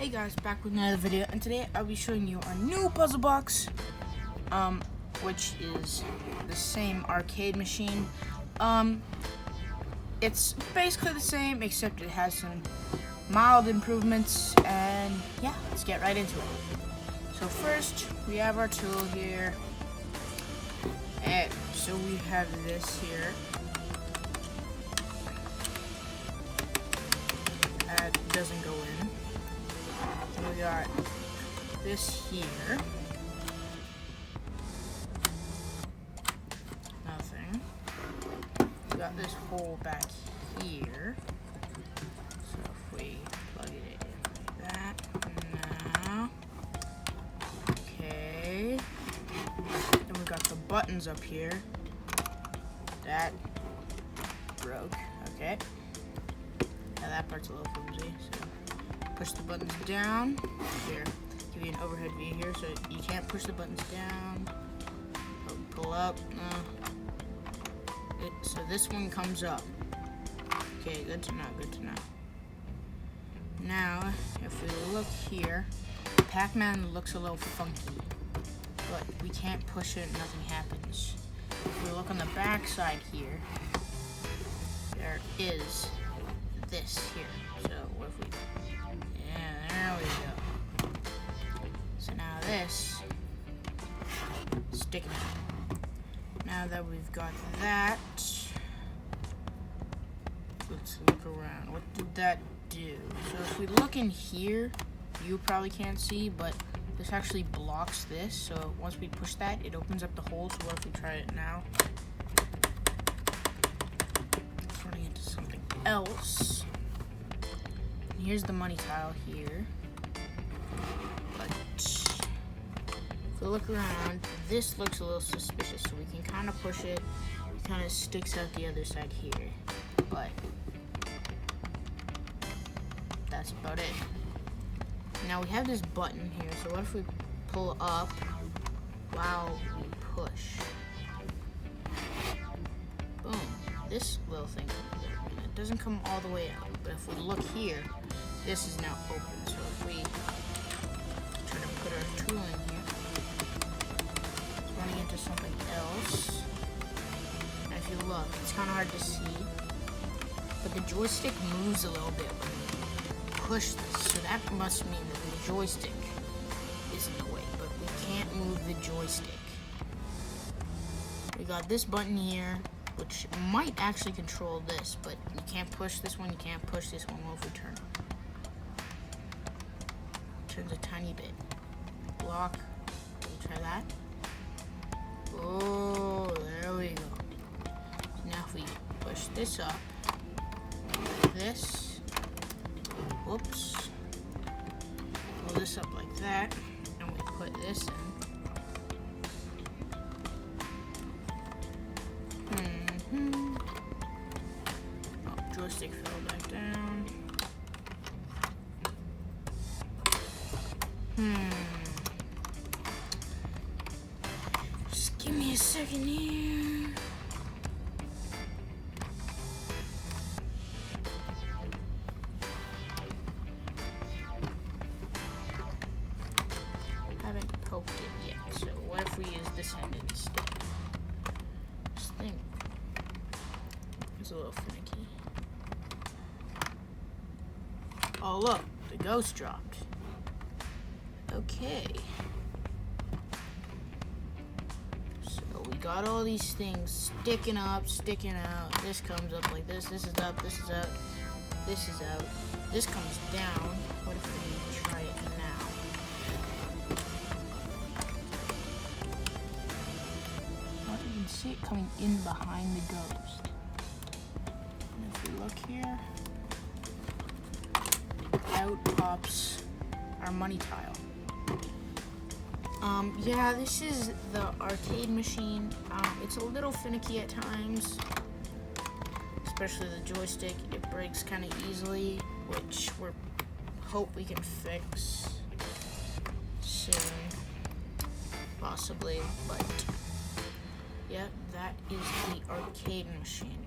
Hey guys, back with another video, and today I'll be showing you our new puzzle box, which is the same arcade machine. It's basically the same, except it has some mild improvements, and yeah, let's get right into it. So first, we have our tool here, and so we have this here. That doesn't go in. And we got this here. Nothing. We got this hole back here. So if we plug it in like that, now. Okay. Then we got the buttons up here. That broke. Okay. Now that part's a little flimsy, so push the buttons down. Here, give you an overhead view here, so you can't push the buttons down. Pull up. So this one comes up. Okay, good to know, good to know. Now, if we look here, Pacman looks a little funky, but we can't push it, nothing happens. If we look on the back side here, there is this here. So what if we, yeah, there we go. So now this, sticking out. Now that we've got that, let's look around. What did that do? So if we look in here, you probably can't see, but this actually blocks this. So once we push that, it opens up the hole. So what if we try it now? It's running into something else. Here's the money tile here, but if we look around, this looks a little suspicious, so we can kind of push it. It kind of sticks out the other side here, but that's about it. Now we have this button here, so what if we pull up while we push? Boom, this little thing comes out, and it doesn't come all the way out, but if we look here, this is now open, so if we try to put our tool in here, it's running into something else. And if you look, it's kind of hard to see, but the joystick moves a little bit when we push this, so that must mean that the joystick is in the way, but we can't move the joystick. We got this button here, which might actually control this, but you can't push this one, you can't push this one. What if we turn? Turns a tiny bit. Block. Try that. Oh, there we go. Now if we push this up, like this. Whoops. Pull this up like that, and we put this in. Oh, joystick fell back down. Just give me a second here. Haven't poked it yet, so what if we use this end instead? This thing is a little finicky. Oh look, the ghost dropped. Okay. So we got all these things sticking up, sticking out. This comes up like this. This is up, this is out, this is out. This comes down. What if we try it now? Well, you can see it coming in behind the ghost. And if we look here, out pops our money tile. Yeah, this is the arcade machine. It's a little finicky at times, especially the joystick. It breaks kind of easily, which we hope we can fix soon, possibly. But yeah, that is the arcade machine.